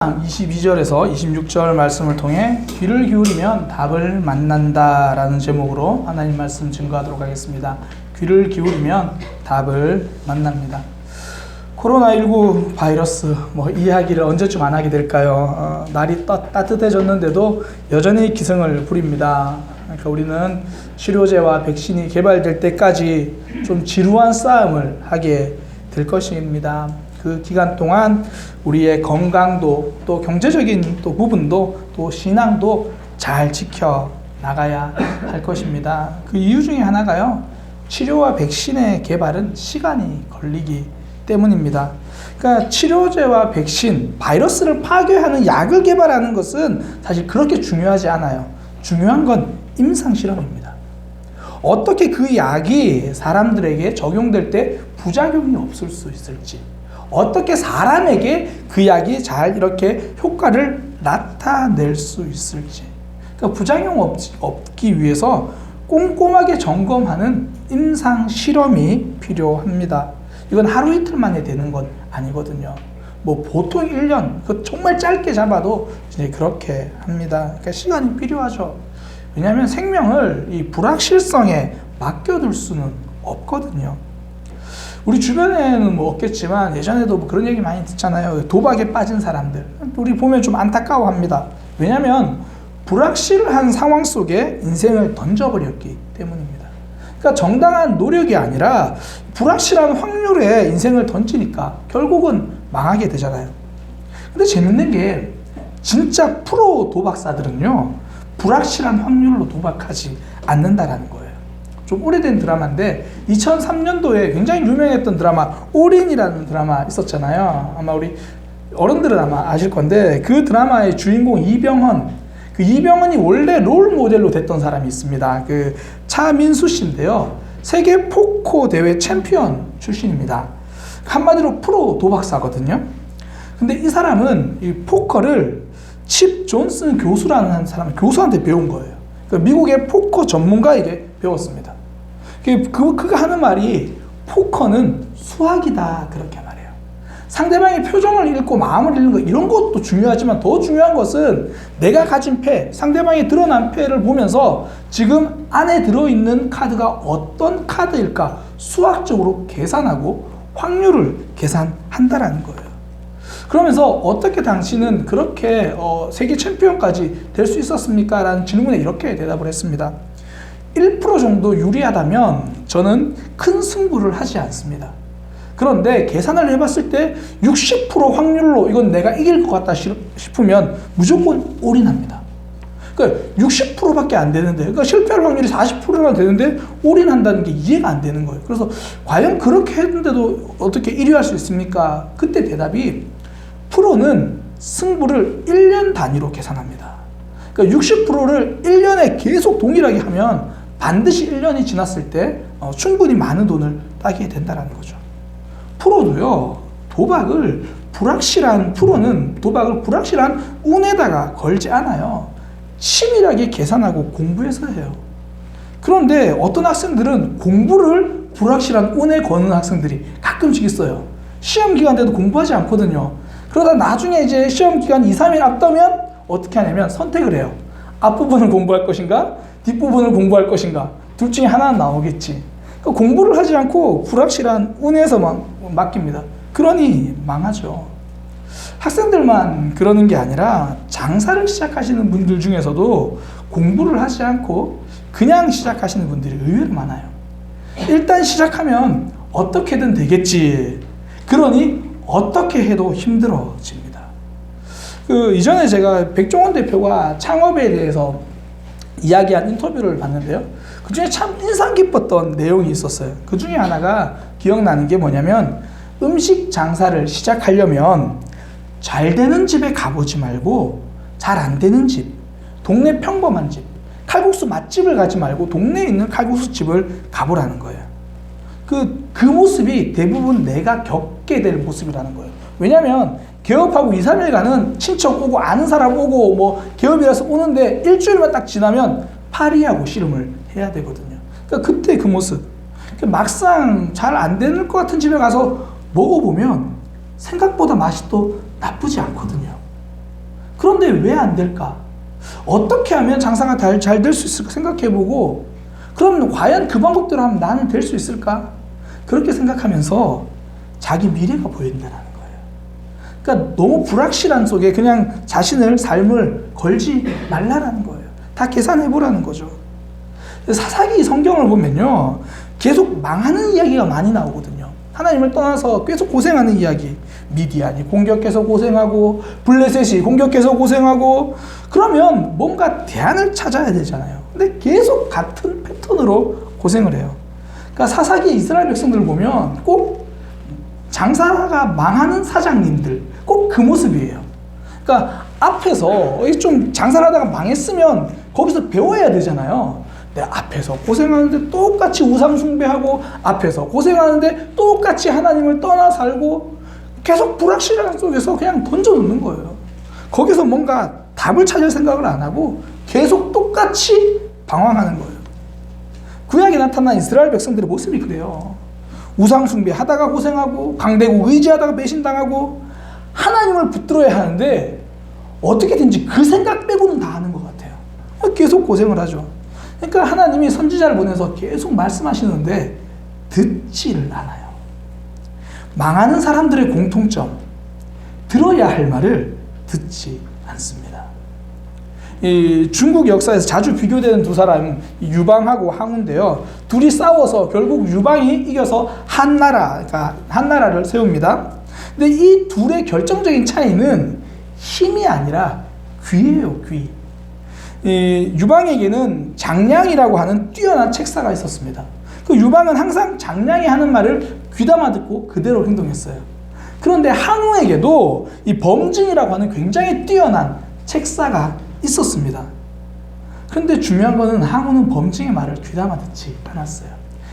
22절에서 26절 말씀을 통해 귀를 기울이면 답을 만난다 라는 제목으로 하나님 말씀 증거하도록 하겠습니다. 귀를 기울이면 답을 만납니다. 코로나19 바이러스 이야기를 언제쯤 안 하게 될까요? 날이 따뜻해졌는데도 여전히 기승을 부립니다. 그러니까 우리는 치료제와 백신이 개발될 때까지 좀 지루한 싸움을 하게 될 것입니다. 그 기간 동안 우리의 건강도 또 경제적인 또 부분도 또 신앙도 잘 지켜 나가야 할 것입니다. 그 이유 중에 하나가요, 치료와 백신의 개발은 시간이 걸리기 때문입니다. 그러니까 치료제와 백신, 바이러스를 파괴하는 약을 개발하는 것은 사실 그렇게 중요하지 않아요. 중요한 건 임상실험입니다. 어떻게 그 약이 사람들에게 적용될 때 부작용이 없을 수 있을지, 어떻게 사람에게 그 약이 잘 이렇게 효과를 나타낼 수 있을지, 그러니까 부작용 없기 위해서 꼼꼼하게 점검하는 임상 실험이 필요합니다. 이건 하루 이틀 만에 되는 건 아니거든요. 보통 1년, 정말 짧게 잡아도 이제 그렇게 합니다. 그러니까 시간이 필요하죠. 왜냐하면 생명을 이 불확실성에 맡겨둘 수는 없거든요. 우리 주변에는 없겠지만 예전에도 그런 얘기 많이 듣잖아요. 도박에 빠진 사람들. 우리 보면 좀 안타까워합니다. 왜냐하면 불확실한 상황 속에 인생을 던져버렸기 때문입니다. 그러니까 정당한 노력이 아니라 불확실한 확률에 인생을 던지니까 결국은 망하게 되잖아요. 근데 재밌는 게 진짜 프로 도박사들은요, 불확실한 확률로 도박하지 않는다라는 거예요. 좀 오래된 드라마인데 2003년도에 굉장히 유명했던 드라마 올인이라는 드라마 있었잖아요. 아마 우리 어른들은 아마 아실 건데, 그 드라마의 주인공 이병헌, 그 이병헌이 원래 롤 모델로 됐던 사람이 있습니다. 그 차민수 씨인데요, 세계 포커 대회 챔피언 출신입니다. 한마디로 프로 도박사거든요. 근데 이 사람은 이 포커를 칩 존슨 교수라는 사람, 교수한테 배운 거예요. 그러니까 미국의 포커 전문가에게 배웠습니다. 그가 하는 말이 포커는 수학이다, 그렇게 말해요. 상대방의 표정을 읽고 마음을 읽는 거, 이런 것도 중요하지만 더 중요한 것은 내가 가진 패, 상대방이 드러난 패를 보면서 지금 안에 들어있는 카드가 어떤 카드일까 수학적으로 계산하고 확률을 계산한다라는 거예요. 그러면서 어떻게 당신은 그렇게 세계 챔피언까지 될 수 있었습니까? 라는 질문에 이렇게 대답을 했습니다. 1% 정도 유리하다면 저는 큰 승부를 하지 않습니다. 그런데 계산을 해봤을 때 60% 확률로 이건 내가 이길 것 같다 싶으면 무조건 올인합니다. 그러니까 60%밖에 안 되는데, 그러니까 실패할 확률이 40%나 되는데 올인한다는 게 이해가 안 되는 거예요. 그래서 과연 그렇게 했는데도 어떻게 1위 할 수 있습니까? 그때 대답이, 프로는 승부를 1년 단위로 계산합니다. 그러니까 60%를 1년에 계속 동일하게 하면 반드시 1년이 지났을 때 충분히 많은 돈을 따게 된다는 거죠. 프로도요, 프로는 도박을 불확실한 운에다가 걸지 않아요. 치밀하게 계산하고 공부해서 해요. 그런데 어떤 학생들은 공부를 불확실한 운에 거는 학생들이 가끔씩 있어요. 시험 기간 때도 공부하지 않거든요. 그러다 나중에 이제 시험 기간 2, 3일 앞두면 어떻게 하냐면 선택을 해요. 앞부분을 공부할 것인가, 뒷부분을 공부할 것인가, 둘 중에 하나는 나오겠지. 그러니까 공부를 하지 않고 불확실한 운에서만 맡깁니다. 그러니 망하죠. 학생들만 그러는 게 아니라 장사를 시작하시는 분들 중에서도 공부를 하지 않고 그냥 시작하시는 분들이 의외로 많아요. 일단 시작하면 어떻게든 되겠지. 그러니 어떻게 해도 힘들어집니다. 이전에 제가 백종원 대표가 창업에 대해서 이야기한 인터뷰를 봤는데요. 그 중에 참 인상 깊었던 내용이 있었어요. 그 중에 하나가 기억나는 게 뭐냐면, 음식 장사를 시작하려면 잘 되는 집에 가보지 말고 잘 안 되는 집, 동네 평범한 집, 칼국수 맛집을 가지 말고 동네에 있는 칼국수 집을 가보라는 거예요. 그 모습이 대부분 내가 겪게 될 모습이라는 거예요. 왜냐면 개업하고 2, 3일간은 친척 오고 아는 사람 오고 개업이라서 오는데 일주일만 딱 지나면 파리하고 씨름을 해야 되거든요. 그러니까 그때 그 모습, 막상 잘 안 되는 것 같은 집에 가서 먹어보면 생각보다 맛이 또 나쁘지 않거든요. 그런데 왜 안 될까? 어떻게 하면 장사가 잘 될 수 있을까 생각해보고, 그럼 과연 그 방법대로 하면 나는 될 수 있을까? 그렇게 생각하면서 자기 미래가 보인다는 거예요. 그러니까 너무 불확실한 속에 그냥 자신을, 삶을 걸지 말라는 거예요. 다 계산해보라는 거죠. 사사기 성경을 보면요, 계속 망하는 이야기가 많이 나오거든요. 하나님을 떠나서 계속 고생하는 이야기. 미디안이 공격해서 고생하고, 블레셋이 공격해서 고생하고, 그러면 뭔가 대안을 찾아야 되잖아요. 근데 계속 같은 패턴으로 고생을 해요. 그러니까 사사기 이스라엘 백성들을 보면 꼭 장사가 망하는 사장님들, 꼭 그 모습이에요. 그러니까 앞에서 좀 장사를 하다가 망했으면 거기서 배워야 되잖아요. 내 앞에서 고생하는데 똑같이 우상 숭배하고, 앞에서 고생하는데 똑같이 하나님을 떠나 살고, 계속 불확실한 속에서 그냥 던져놓는 거예요. 거기서 뭔가 답을 찾을 생각을 안 하고 계속 똑같이 방황하는 거예요. 구약에 나타난 이스라엘 백성들의 모습이 그래요. 우상 숭배하다가 고생하고, 강대국 의지하다가 배신당하고, 하나님을 붙들어야 하는데 어떻게든지 그 생각 빼고는 다 하는 것 같아요. 계속 고생을 하죠. 그러니까 하나님이 선지자를 보내서 계속 말씀하시는데 듣지를 않아요. 망하는 사람들의 공통점, 들어야 할 말을 듣지 않습니다. 이 중국 역사에서 자주 비교되는 두 사람, 유방하고 항우인데요. 둘이 싸워서 결국 유방이 이겨서 그러니까 한나라를 세웁니다. 근데 이 둘의 결정적인 차이는 힘이 아니라 귀예요, 귀. 이 유방에게는 장량이라고 하는 뛰어난 책사가 있었습니다. 그 유방은 항상 장량이 하는 말을 귀담아 듣고 그대로 행동했어요. 그런데 항우에게도 이 범증이라고 하는 굉장히 뛰어난 책사가 있었습니다. 그런데 중요한 거는 항우는 범증의 말을 귀담아 듣지 않았어요.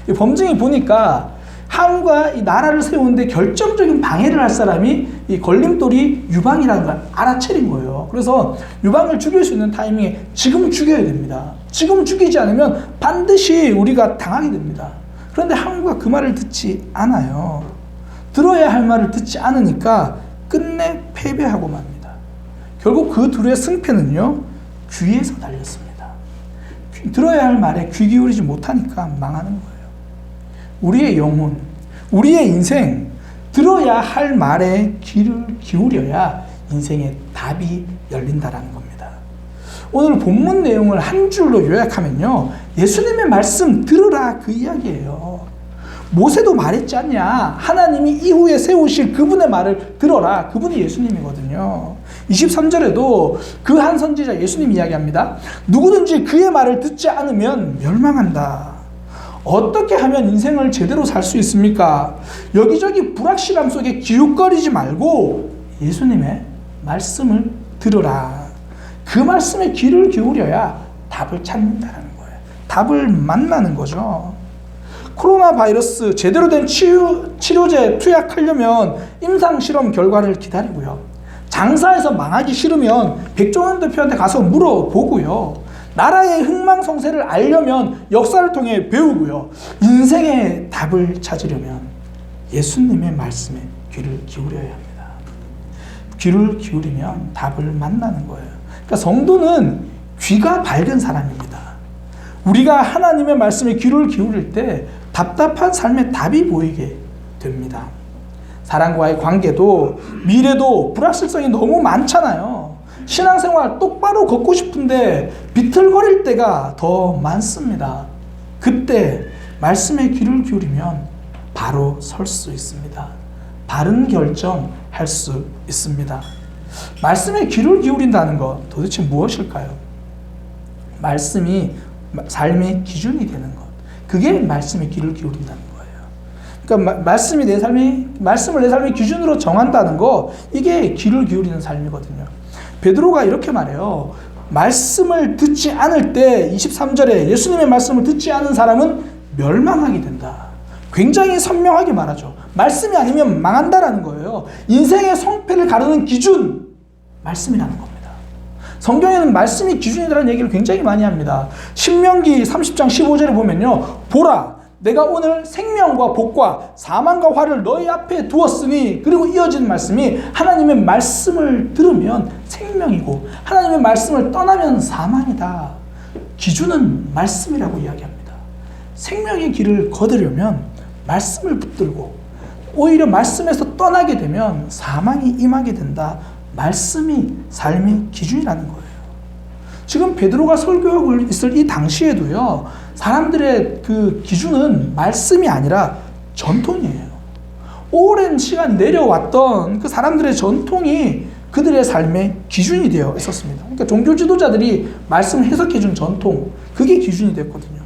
이 범증이 보니까 항우가 이 나라를 세우는데 결정적인 방해를 할 사람이 이 걸림돌이 유방이라는 걸 알아채린 거예요. 그래서 유방을 죽일 수 있는 타이밍에 지금 죽여야 됩니다. 지금 죽이지 않으면 반드시 우리가 당하게 됩니다. 그런데 항우가 그 말을 듣지 않아요. 들어야 할 말을 듣지 않으니까 끝내 패배하고 맙니다. 결국 그 둘의 승패는요, 귀에서 달렸습니다. 들어야 할 말에 귀 기울이지 못하니까 망하는 거예요. 우리의 영혼, 우리의 인생, 들어야 할 말에 귀를 기울여야 인생의 답이 열린다라는 겁니다. 오늘 본문 내용을 한 줄로 요약하면요, 예수님의 말씀 들으라, 그 이야기예요. 모세도 말했지 않냐? 하나님이 이후에 세우실 그분의 말을 들어라. 그분이 예수님이거든요. 23절에도 그 한 선지자 예수님 이야기합니다. 누구든지 그의 말을 듣지 않으면 멸망한다. 어떻게 하면 인생을 제대로 살 수 있습니까? 여기저기 불확실함 속에 기웃거리지 말고 예수님의 말씀을 들으라. 그 말씀에 귀를 기울여야 답을 찾는다는 거예요. 답을 만나는 거죠. 코로나 바이러스 제대로 된 치료제 투약하려면 임상실험 결과를 기다리고요. 장사에서 망하기 싫으면 백종원 대표한테 가서 물어보고요. 나라의 흥망성쇠를 알려면 역사를 통해 배우고요. 인생의 답을 찾으려면 예수님의 말씀에 귀를 기울여야 합니다. 귀를 기울이면 답을 만나는 거예요. 그러니까 성도는 귀가 밝은 사람입니다. 우리가 하나님의 말씀에 귀를 기울일 때 답답한 삶의 답이 보이게 됩니다. 사람과의 관계도 미래도 불확실성이 너무 많잖아요. 신앙생활 똑바로 걷고 싶은데 비틀거릴 때가 더 많습니다. 그때 말씀에 귀를 기울이면 바로 설 수 있습니다. 바른 결정할 수 있습니다. 말씀에 귀를 기울인다는 것 도대체 무엇일까요? 말씀이 삶의 기준이 되는 것. 그게 말씀에 귀를 기울인다는 거예요. 그러니까 말씀을 내 삶의 기준으로 정한다는 거, 이게 귀를 기울이는 삶이거든요. 베드로가 이렇게 말해요. 말씀을 듣지 않을 때 23절에 예수님의 말씀을 듣지 않은 사람은 멸망하게 된다. 굉장히 선명하게 말하죠. 말씀이 아니면 망한다라는 거예요. 인생의 성패를 가르는 기준, 말씀이라는 겁니다. 성경에는 말씀이 기준이라는 얘기를 굉장히 많이 합니다. 신명기 30장 15절에 보면요. 보라, 내가 오늘 생명과 복과 사망과 화를 너희 앞에 두었으니, 그리고 이어지는 말씀이 하나님의 말씀을 들으면 생명이고 하나님의 말씀을 떠나면 사망이다. 기준은 말씀이라고 이야기합니다. 생명의 길을 거두려면 말씀을 붙들고 오히려 말씀에서 떠나게 되면 사망이 임하게 된다. 말씀이 삶의 기준이라는 거예요. 지금 베드로가 설교하고 있을 이 당시에도요, 사람들의 그 기준은 말씀이 아니라 전통이에요. 오랜 시간 내려왔던 그 사람들의 전통이 그들의 삶의 기준이 되어 있었습니다. 그러니까 종교 지도자들이 말씀을 해석해 준 전통, 그게 기준이 됐거든요.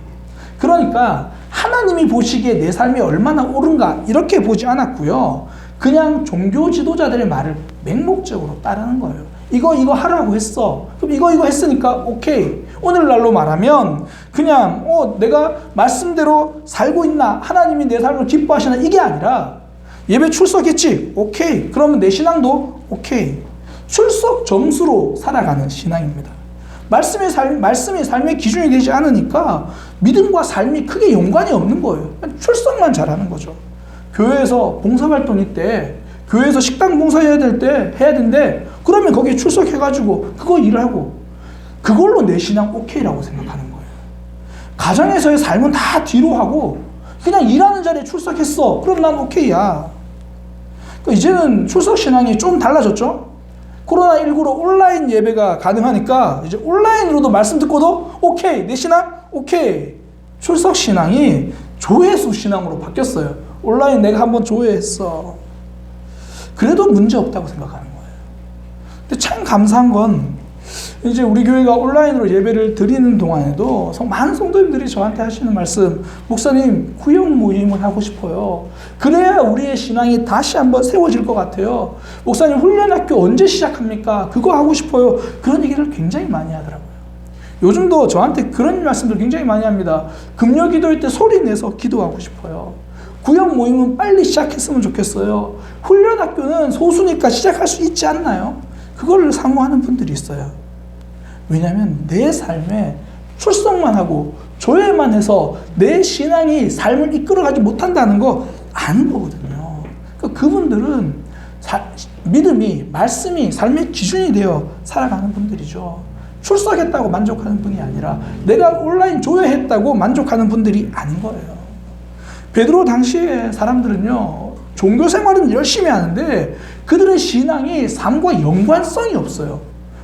그러니까 하나님이 보시기에 내 삶이 얼마나 옳은가 이렇게 보지 않았고요. 그냥 종교 지도자들의 말을 맹목적으로 따르는 거예요. 이거 하라고 했어. 그럼 이거 했으니까 오케이. 오늘날로 말하면 그냥 내가 말씀대로 살고 있나, 하나님이 내 삶을 기뻐하시나, 이게 아니라 예배 출석했지? 오케이. 그러면 내 신앙도 오케이. 출석 점수로 살아가는 신앙입니다. 말씀이 삶의 기준이 되지 않으니까 믿음과 삶이 크게 연관이 없는 거예요. 출석만 잘하는 거죠. 교회에서 봉사활동 있대. 교회에서 식당 봉사해야 될 때 해야 된대. 그러면 거기에 출석해가지고 그거 일하고 그걸로 내 신앙 오케이라고 생각하는 거예요. 가정에서의 삶은 다 뒤로 하고 그냥 일하는 자리에 출석했어. 그럼 난 오케이야. 그러니까 이제는 출석 신앙이 좀 달라졌죠. 코로나19로 온라인 예배가 가능하니까 이제 온라인으로도 말씀 듣고도 오케이. 내 신앙 오케이. 출석 신앙이 조회수 신앙으로 바뀌었어요. 온라인 내가 한번 조회했어. 그래도 문제 없다고 생각하는 거예요. 근데 참 감사한 건 이제 우리 교회가 온라인으로 예배를 드리는 동안에도 많은 성도님들이 저한테 하시는 말씀, 목사님 구역 모임을 하고 싶어요. 그래야 우리의 신앙이 다시 한번 세워질 것 같아요. 목사님 훈련학교 언제 시작합니까? 그거 하고 싶어요. 그런 얘기를 굉장히 많이 하더라고요. 요즘도 저한테 그런 말씀들 굉장히 많이 합니다. 금요 기도할 때 소리 내서 기도하고 싶어요. 구역 모임은 빨리 시작했으면 좋겠어요. 훈련학교는 소수니까 시작할 수 있지 않나요? 그걸 사모하는 분들이 있어요. 왜냐하면 내 삶에 출석만 하고 조회만 해서 내 신앙이 삶을 이끌어가지 못한다는 거 아는 거거든요. 그러니까 그분들은 믿음이, 말씀이 삶의 기준이 되어 살아가는 분들이죠. 출석했다고 만족하는 분이 아니라 내가 온라인 조회했다고 만족하는 분들이 아닌 거예요. 베드로 당시에 사람들은요, 종교 생활은 열심히 하는데 그들의 신앙이 삶과 연관성이 없어요.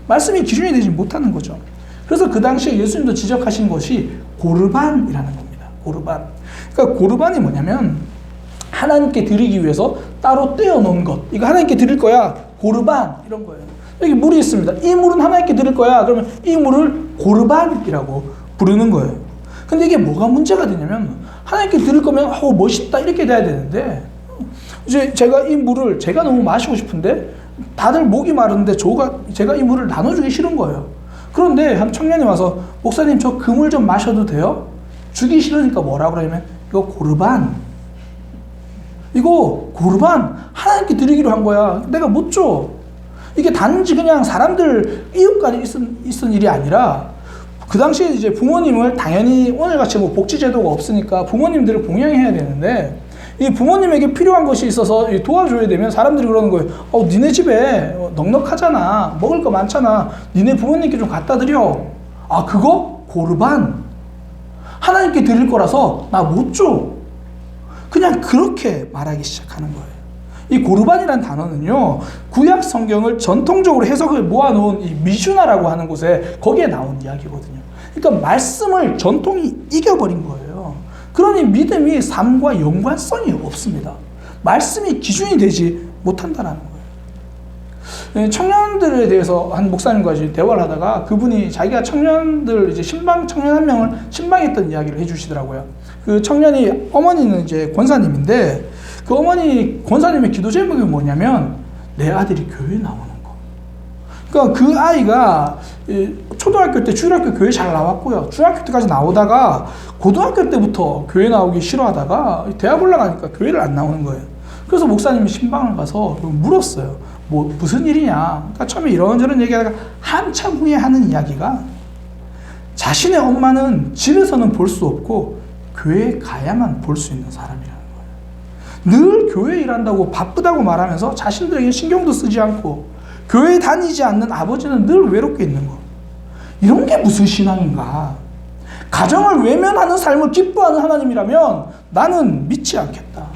말씀이 기준이 되지 못하는 거죠. 그래서 그 당시에 예수님도 지적하신 것이 고르반이라는 겁니다. 고르반. 그러니까 고르반이 뭐냐면 하나님께 드리기 위해서 따로 떼어놓은 것. 이거 하나님께 드릴 거야. 고르반. 이런 거예요. 여기 물이 있습니다. 이 물은 하나님께 드릴 거야. 그러면 이 물을 고르반이라고 부르는 거예요. 근데 이게 뭐가 문제가 되냐면 하나님께 드릴 거면 멋있다 이렇게 돼야 되는데 이제 제가 이 물을 제가 너무 마시고 싶은데 다들 목이 마른데 제가 이 물을 나눠주기 싫은 거예요. 그런데 한 청년이 와서 목사님 저 그 물 좀 마셔도 돼요? 주기 싫으니까 뭐라 그러냐면 이거 고르반. 이거 고르반 하나님께 드리기로 한 거야. 내가 못 줘. 이게 단지 그냥 사람들 이웃까지 있은 일이 아니라 그 당시에 이제 부모님을 당연히 오늘같이 뭐 복지제도가 없으니까 부모님들을 봉양해야 되는데 이 부모님에게 필요한 것이 있어서 도와줘야 되면 사람들이 그러는 거예요. 니네 집에 넉넉하잖아. 먹을 거 많잖아. 니네 부모님께 좀 갖다 드려. 그거? 고르반. 하나님께 드릴 거라서 나 못 줘. 그냥 그렇게 말하기 시작하는 거예요. 이 고르반이라는 단어는요, 구약 성경을 전통적으로 해석을 모아놓은 이 미슈나라고 하는 곳에 거기에 나온 이야기거든요. 그러니까 말씀을 전통이 이겨버린 거예요. 그러니 믿음이 삶과 연관성이 없습니다. 말씀이 기준이 되지 못한다는 거예요. 청년들에 대해서 한 목사님과 이제 대화를 하다가 그분이 자기가 청년들 이제 청년 한 명을 신방했던 이야기를 해주시더라고요. 그 청년이 어머니는 이제 권사님인데 그 어머니 권사님의 기도 제목이 뭐냐면 내 아들이 교회 나오는 거. 그러니까 그 아이가 초등학교 때 주일학교 교회 잘 나왔고요. 중학교 때까지 나오다가 고등학교 때부터 교회 나오기 싫어하다가 대학 올라가니까 교회를 안 나오는 거예요. 그래서 목사님이 신방을 가서 물었어요. 무슨 일이냐. 그러니까 처음에 이런저런 얘기하다가 한참 후에 하는 이야기가 자신의 엄마는 집에서는 볼 수 없고 교회에 가야만 볼 수 있는 사람이라는 거예요. 늘 교회 일한다고 바쁘다고 말하면서 자신들에게 신경도 쓰지 않고 교회 다니지 않는 아버지는 늘 외롭게 있는 거. 이런 게 무슨 신앙인가? 가정을 외면하는 삶을 기뻐하는 하나님이라면 나는 믿지 않겠다.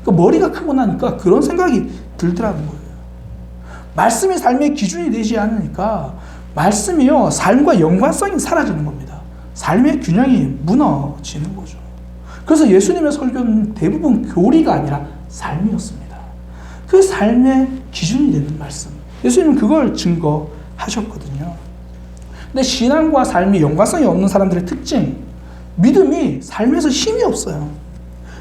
머리가 크고 나니까 그런 생각이 들더라는 거예요. 말씀이 삶의 기준이 되지 않으니까 말씀이요, 삶과 연관성이 사라지는 겁니다. 삶의 균형이 무너지는 거죠. 그래서 예수님의 설교는 대부분 교리가 아니라 삶이었습니다. 그 삶의 기준이 되는 말씀. 예수님은 그걸 증거하셨거든요. 근데 신앙과 삶이 연관성이 없는 사람들의 특징, 믿음이 삶에서 힘이 없어요.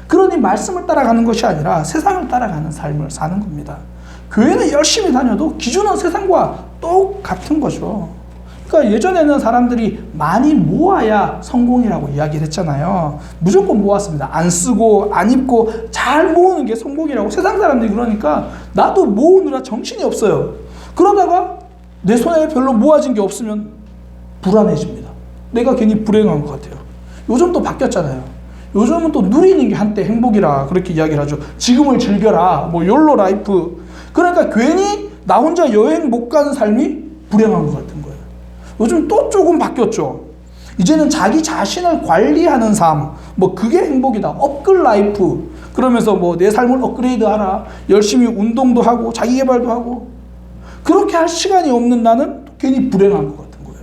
그러니 말씀을 따라가는 것이 아니라 세상을 따라가는 삶을 사는 겁니다. 교회는 열심히 다녀도 기준은 세상과 똑같은 거죠. 그러니까 예전에는 사람들이 많이 모아야 성공이라고 이야기를 했잖아요. 무조건 모았습니다. 안 쓰고 안 입고 잘 모으는 게 성공이라고 세상 사람들이 그러니까 나도 모으느라 정신이 없어요. 그러다가 내 손에 별로 모아진 게 없으면 불안해집니다. 내가 괜히 불행한 것 같아요. 요즘 또 바뀌었잖아요. 요즘은 또 누리는 게 한때 행복이라 그렇게 이야기를 하죠. 지금을 즐겨라. 뭐 욜로 라이프. 그러니까 괜히 나 혼자 여행 못 가는 삶이 불행한 것 같은 거예요. 요즘 또 조금 바뀌었죠. 이제는 자기 자신을 관리하는 삶, 뭐 그게 행복이다. 업글 라이프. 그러면서 뭐 내 삶을 업그레이드하라. 열심히 운동도 하고 자기 개발도 하고. 그렇게 할 시간이 없는 나는 괜히 불행한 것 같은 거예요.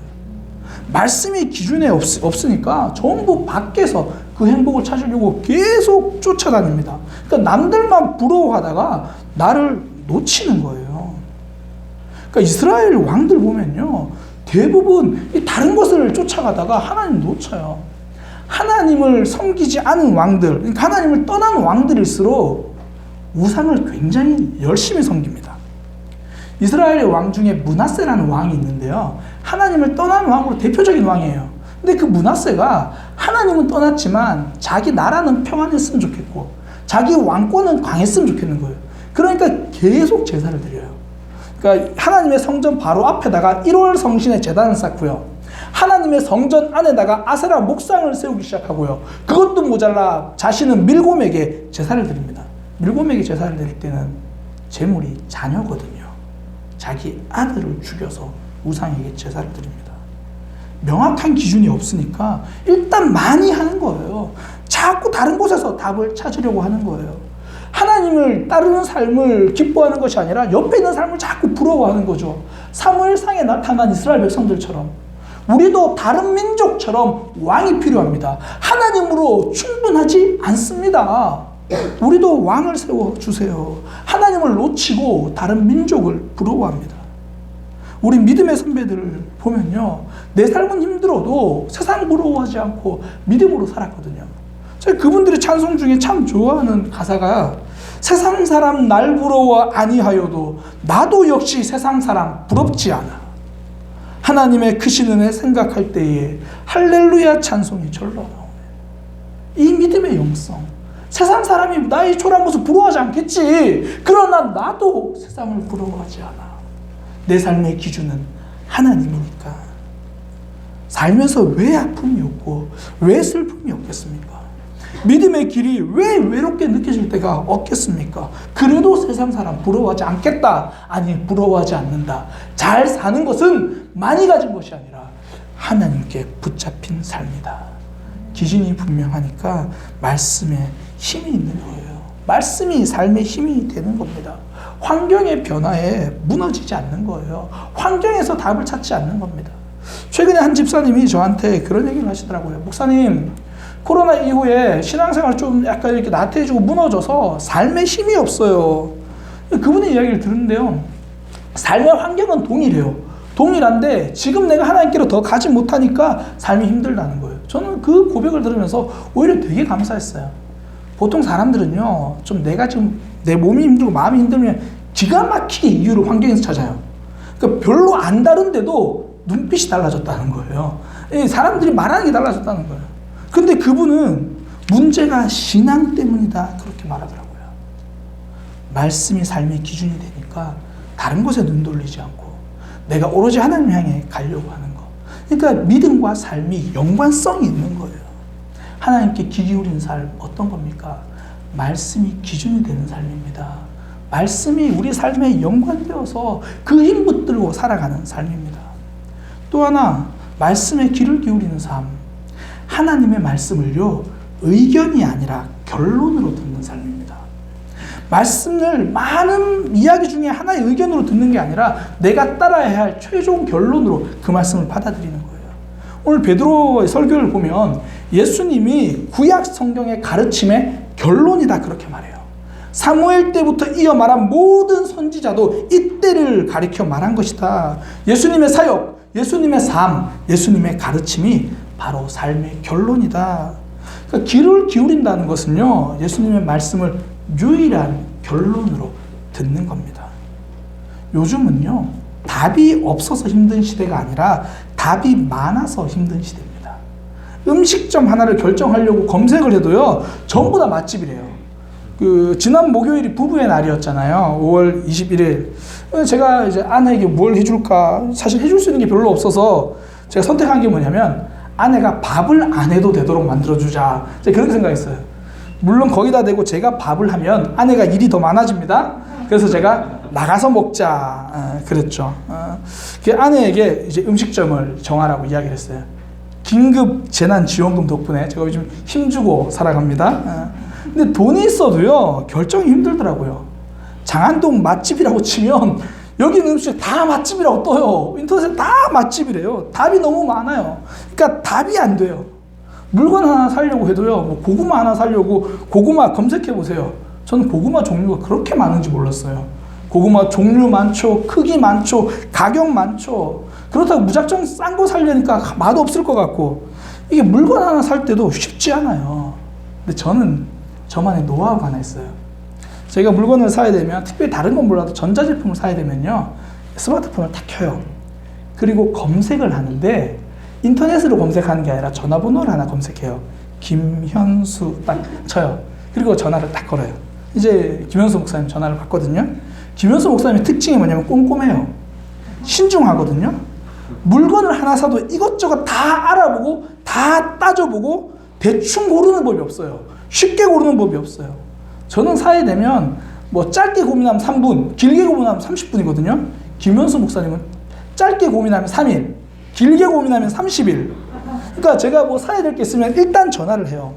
말씀이 기준에 없으니까 전부 밖에서 그 행복을 찾으려고 계속 쫓아다닙니다. 그러니까 남들만 부러워하다가 나를 놓치는 거예요. 그러니까 이스라엘 왕들 보면요, 대부분 다른 것을 쫓아가다가 하나님 놓쳐요. 하나님을 섬기지 않은 왕들, 그러니까 하나님을 떠난 왕들일수록 우상을 굉장히 열심히 섬깁니다. 이스라엘의 왕 중에 므낫세라는 왕이 있는데요, 하나님을 떠난 왕으로 대표적인 왕이에요. 근데 그 므낫세가 하나님은 떠났지만 자기 나라는 평안했으면 좋겠고 자기 왕권은 강했으면 좋겠는 거예요. 그러니까 계속 제사를 드려요. 그러니까 하나님의 성전 바로 앞에다가 1월 성신의 제단을 쌓고요, 하나님의 성전 안에다가 아세라 목상을 세우기 시작하고요, 그것도 모자라 자신은 밀곰에게 제사를 드립니다. 밀곰에게 제사를 드릴 때는 제물이 자녀거든요. 자기 아들을 죽여서 우상에게 제사를 드립니다. 명확한 기준이 없으니까 일단 많이 하는 거예요. 자꾸 다른 곳에서 답을 찾으려고 하는 거예요. 하나님을 따르는 삶을 기뻐하는 것이 아니라 옆에 있는 삶을 자꾸 부러워하는 거죠. 사무엘상에 나타난 이스라엘 백성들처럼 우리도 다른 민족처럼 왕이 필요합니다. 하나님으로 충분하지 않습니다. 우리도 왕을 세워주세요. 하나님을 놓치고 다른 민족을 부러워합니다. 우리 믿음의 선배들을 보면요, 내 삶은 힘들어도 세상 부러워하지 않고 믿음으로 살았거든요. 제가 그분들의 찬송 중에 참 좋아하는 가사가 세상 사람 날 부러워 아니하여도 나도 역시 세상 사람 부럽지 않아. 하나님의 크신 은혜 생각할 때에 할렐루야 찬송이 절로 나오네. 이 믿음의 영성. 세상 사람이 나의 초라한 모습 부러워하지 않겠지. 그러나 나도 세상을 부러워하지 않아. 내 삶의 기준은 하나님이니까. 살면서 왜 아픔이 없고 왜 슬픔이 없겠습니까? 믿음의 길이 왜 외롭게 느껴질 때가 없겠습니까? 그래도 세상 사람 부러워하지 않겠다. 아니, 부러워하지 않는다. 잘 사는 것은 많이 가진 것이 아니라 하나님께 붙잡힌 삶이다. 기준이 분명하니까 말씀에 힘이 있는 거예요. 말씀이 삶의 힘이 되는 겁니다. 환경의 변화에 무너지지 않는 거예요. 환경에서 답을 찾지 않는 겁니다. 최근에 한 집사님이 저한테 그런 얘기를 하시더라고요. 목사님, 코로나 이후에 신앙생활 좀 약간 이렇게 나태해지고 무너져서 삶에 힘이 없어요. 그분의 이야기를 들었는데요, 삶의 환경은 동일해요. 동일한데 지금 내가 하나님께로 더 가지 못하니까 삶이 힘들다는 거예요. 저는 그 고백을 들으면서 오히려 되게 감사했어요. 보통 사람들은요, 좀 내가 지금 내 몸이 힘들고 마음이 힘들면 기가 막히게 이유를 환경에서 찾아요. 그러니까 별로 안 다른데도 눈빛이 달라졌다는 거예요. 사람들이 말하는 게 달라졌다는 거예요. 근데 그분은 문제가 신앙 때문이다 그렇게 말하더라고요. 말씀이 삶의 기준이 되니까 다른 것에 눈 돌리지 않고 내가 오로지 하나님 향해 가려고 하는 거. 그러니까 믿음과 삶이 연관성이 있는 거예요. 하나님께 귀 기울인 삶 어떤 겁니까? 말씀이 기준이 되는 삶입니다. 말씀이 우리 삶에 연관되어서 그 힘 붙들고 살아가는 삶입니다. 또 하나, 말씀에 귀를 기울이는 삶. 하나님의 말씀을요, 의견이 아니라 결론으로 듣는 삶입니다. 말씀을 많은 이야기 중에 하나의 의견으로 듣는 게 아니라 내가 따라야 할 최종 결론으로 그 말씀을 받아들이는 거예요. 오늘 베드로의 설교를 보면 예수님이 구약 성경의 가르침의 결론이다 그렇게 말해요. 사무엘 때부터 이어 말한 모든 선지자도 이때를 가리켜 말한 것이다. 예수님의 사역, 예수님의 삶, 예수님의 가르침이 바로 삶의 결론이다. 그러니까 귀를 기울인다는 것은요, 예수님의 말씀을 유일한 결론으로 듣는 겁니다. 요즘은요, 답이 없어서 힘든 시대가 아니라 답이 많아서 힘든 시대입니다. 음식점 하나를 결정하려고 검색을 해도요, 전부 다 맛집이래요. 지난 목요일이 부부의 날이었잖아요. 5월 21일. 제가 이제 아내에게 뭘 해줄까? 사실 해줄 수 있는 게 별로 없어서 제가 선택한 게 뭐냐면, 아내가 밥을 안 해도 되도록 만들어주자. 제가 그렇게 생각했어요. 물론 거기다 대고 제가 밥을 하면 아내가 일이 더 많아집니다. 그래서 제가 나가서 먹자. 그랬죠. 아내에게 이제 음식점을 정하라고 이야기를 했어요. 긴급 재난지원금 덕분에 제가 요즘 힘주고 살아갑니다. 근데 돈이 있어도요, 결정이 힘들더라고요. 장안동 맛집이라고 치면 여기 있는 음식 다 맛집이라고 떠요. 인터넷에 다 맛집이래요. 답이 너무 많아요. 그러니까 답이 안 돼요. 물건 하나 사려고 해도요, 뭐 고구마 하나 사려고 고구마 검색해보세요. 저는 고구마 종류가 그렇게 많은지 몰랐어요. 고구마 종류 많죠, 크기 많죠, 가격 많죠. 그렇다고 무작정 싼 거 사려니까 맛없을 것 같고, 이게 물건 하나 살 때도 쉽지 않아요. 근데 저는 저만의 노하우가 하나 있어요. 저희가 물건을 사야 되면, 특별히 다른 건 몰라도 전자제품을 사야 되면요, 스마트폰을 딱 켜요. 그리고 검색을 하는데 인터넷으로 검색하는 게 아니라 전화번호를 하나 검색해요. 김현수 딱 쳐요. 그리고 전화를 딱 걸어요. 이제 김현수 목사님 전화를 받거든요. 김현수 목사님의 특징이 뭐냐면 꼼꼼해요. 신중하거든요. 물건을 하나 사도 이것저것 다 알아보고 다 따져보고 대충 고르는 법이 없어요. 쉽게 고르는 법이 없어요. 저는 사야 되면 뭐 짧게 고민하면 3분, 길게 고민하면 30분이거든요. 김현수 목사님은 짧게 고민하면 3일, 길게 고민하면 30일. 그러니까 제가 뭐 사야 될 게 있으면 일단 전화를 해요.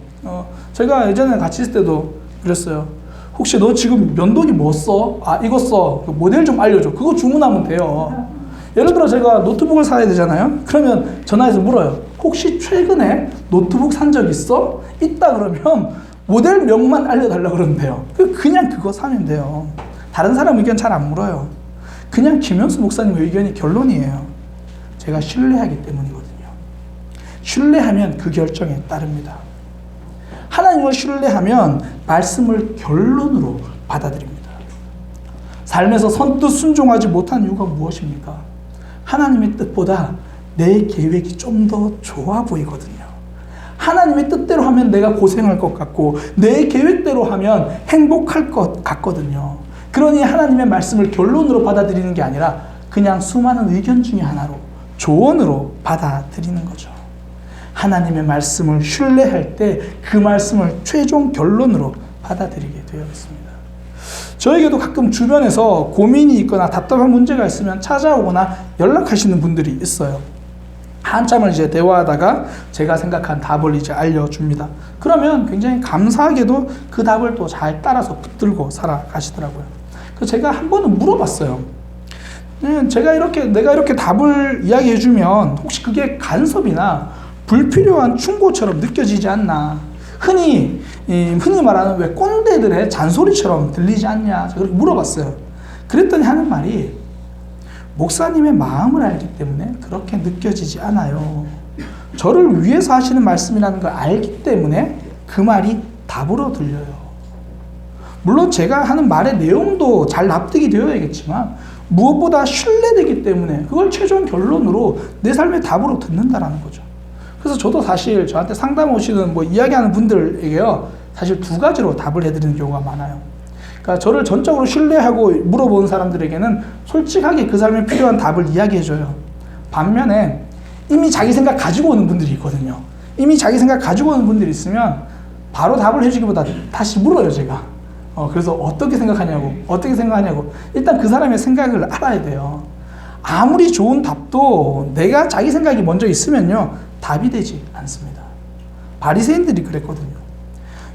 제가 예전에 같이 있을 때도 그랬어요. 혹시 너 지금 면도기 뭐 써? 아, 이거 써. 모델 좀 알려줘. 그거 주문하면 돼요. 예를 들어 제가 노트북을 사야 되잖아요. 그러면 전화해서 물어요. 혹시 최근에 노트북 산 적 있어? 있다 그러면 모델 명만 알려달라 그러면 돼요. 그냥 그거 사면 돼요. 다른 사람 의견 잘 안 물어요. 그냥 김현수 목사님 의견이 결론이에요. 제가 신뢰하기 때문이거든요. 신뢰하면 그 결정에 따릅니다. 하나님을 신뢰하면 말씀을 결론으로 받아들입니다. 삶에서 선뜻 순종하지 못한 이유가 무엇입니까? 하나님의 뜻보다 내 계획이 좀 더 좋아 보이거든요. 하나님의 뜻대로 하면 내가 고생할 것 같고 내 계획대로 하면 행복할 것 같거든요. 그러니 하나님의 말씀을 결론으로 받아들이는 게 아니라 그냥 수많은 의견 중에 하나로, 조언으로 받아들이는 거죠. 하나님의 말씀을 신뢰할 때 그 말씀을 최종 결론으로 받아들이게 되어 있습니다. 저에게도 가끔 주변에서 고민이 있거나 답답한 문제가 있으면 찾아오거나 연락하시는 분들이 있어요. 한참을 이제 대화하다가 제가 생각한 답을 이제 알려줍니다. 그러면 굉장히 감사하게도 그 답을 또 잘 따라서 붙들고 살아가시더라고요. 그래서 제가 한 번은 물어봤어요. 내가 이렇게 답을 이야기해주면 혹시 그게 간섭이나 불필요한 충고처럼 느껴지지 않나? 흔히 말하는 왜 꼰대들의 잔소리처럼 들리지 않냐? 제가 그렇게 물어봤어요. 그랬더니 하는 말이, 목사님의 마음을 알기 때문에 그렇게 느껴지지 않아요. 저를 위해서 하시는 말씀이라는 걸 알기 때문에 그 말이 답으로 들려요. 물론 제가 하는 말의 내용도 잘 납득이 되어야겠지만 무엇보다 신뢰되기 때문에 그걸 최종 결론으로 내 삶의 답으로 듣는다라는 거죠. 그래서 저도 사실 저한테 상담 오시는 이야기하는 분들에게요, 사실 두 가지로 답을 해드리는 경우가 많아요. 그러니까 저를 전적으로 신뢰하고 물어보는 사람들에게는 솔직하게 그 삶에 필요한 답을 이야기해줘요. 반면에 이미 자기 생각 가지고 오는 분들이 있거든요. 이미 자기 생각 가지고 오는 분들이 있으면 바로 답을 해주기보다 다시 물어요, 제가. 그래서 어떻게 생각하냐고. 일단 그 사람의 생각을 알아야 돼요. 아무리 좋은 답도 내가 자기 생각이 먼저 있으면요, 답이 되지 않습니다. 바리새인들이 그랬거든요.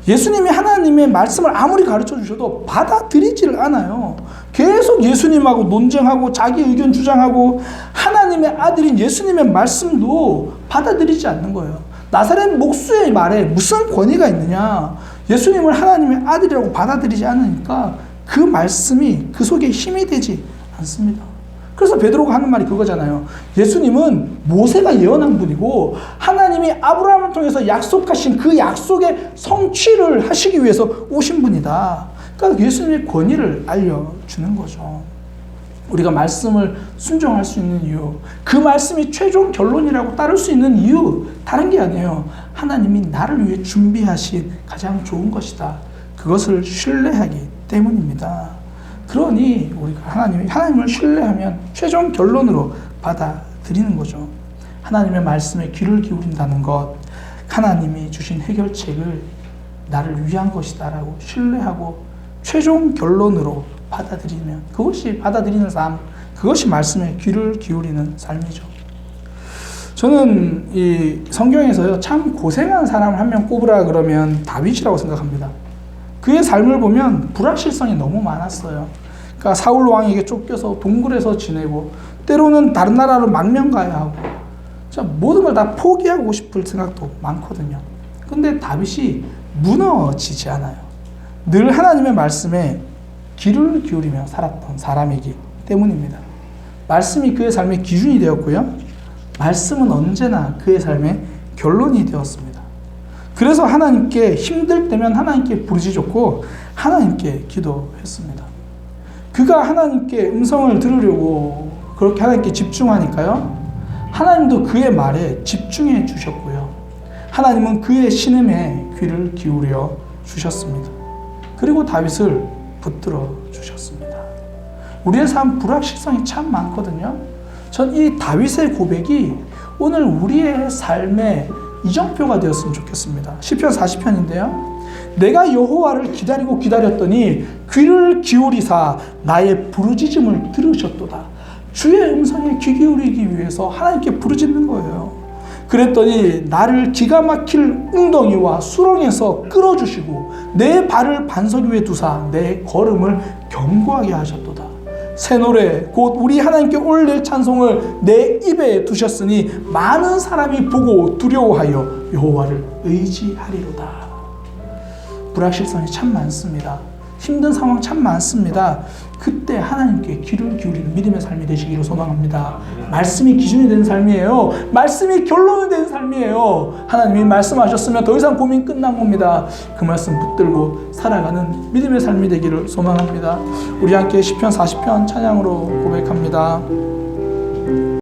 예수님이 하나님의 말씀을 아무리 가르쳐 주셔도 받아들이지를 않아요. 계속 예수님하고 논쟁하고 자기 의견 주장하고 하나님의 아들인 예수님의 말씀도 받아들이지 않는 거예요. 나사렛 목수의 말에 무슨 권위가 있느냐? 예수님을 하나님의 아들이라고 받아들이지 않으니까 그 말씀이 그 속에 힘이 되지 않습니다. 그래서 베드로가 하는 말이 그거잖아요. 예수님은 모세가 예언한 분이고 하나님이 아브라함을 통해서 약속하신 그 약속의 성취를 하시기 위해서 오신 분이다. 그러니까 예수님의 권위를 알려주는 거죠. 우리가 말씀을 순종할 수 있는 이유, 그 말씀이 최종 결론이라고 따를 수 있는 이유, 다른 게 아니에요. 하나님이 나를 위해 준비하신 가장 좋은 것이다. 그것을 신뢰하기 때문입니다. 그러니 우리가 하나님을 신뢰하면 최종 결론으로 받아들이는 거죠. 하나님의 말씀에 귀를 기울인다는 것, 하나님이 주신 해결책을 나를 위한 것이다라고 신뢰하고 최종 결론으로 받아들이면 그것이 받아들이는 삶, 그것이 말씀에 귀를 기울이는 삶이죠. 저는 이 성경에서요, 참 고생한 사람 한 명 꼽으라 그러면 다윗이라고 생각합니다. 그의 삶을 보면 불확실성이 너무 많았어요. 그러니까 사울 왕에게 쫓겨서 동굴에서 지내고 때로는 다른 나라로 망명 가야 하고 모든 걸 다 포기하고 싶을 생각도 많거든요. 근데 다윗이 무너지지 않아요. 늘 하나님의 말씀에 귀를 기울이며 살았던 사람이기 때문입니다. 말씀이 그의 삶의 기준이 되었고요. 말씀은 언제나 그의 삶의 결론이 되었습니다. 그래서 하나님께 힘들 때면 하나님께 부르짖었고 하나님께 기도했습니다. 그가 하나님께 음성을 들으려고 그렇게 하나님께 집중하니까요, 하나님도 그의 말에 집중해 주셨고요. 하나님은 그의 신음에 귀를 기울여 주셨습니다. 그리고 다윗을 붙들어 주셨습니다. 우리의 삶 불확실성이 참 많거든요. 전 이 다윗의 고백이 오늘 우리의 삶의 이정표가 되었으면 좋겠습니다. 시편 40편인데요. 내가 여호와를 기다리고 기다렸더니 귀를 기울이사 나의 부르짖음을 들으셨도다. 주의 음성에 귀 기울이기 위해서 하나님께 부르짖는 거예요. 그랬더니 나를 기가 막힐 웅덩이와 수렁에서 끌어주시고 내 발을 반석 위에 두사 내 걸음을 견고하게 하셨도다. 새 노래 곧 우리 하나님께 올릴 찬송을 내 입에 두셨으니 많은 사람이 보고 두려워하여 여호와를 의지하리로다. 불확실성이 참 많습니다. 힘든 상황 참 많습니다. 그때 하나님께 귀를 기울이는 믿음의 삶이 되시기를 소망합니다. 말씀이 기준이 된 삶이에요. 말씀이 결론이 된 삶이에요. 하나님이 말씀하셨으면 더 이상 고민 끝난 겁니다. 그 말씀 붙들고 살아가는 믿음의 삶이 되기를 소망합니다. 우리 함께 시편 40편 찬양으로 고백합니다.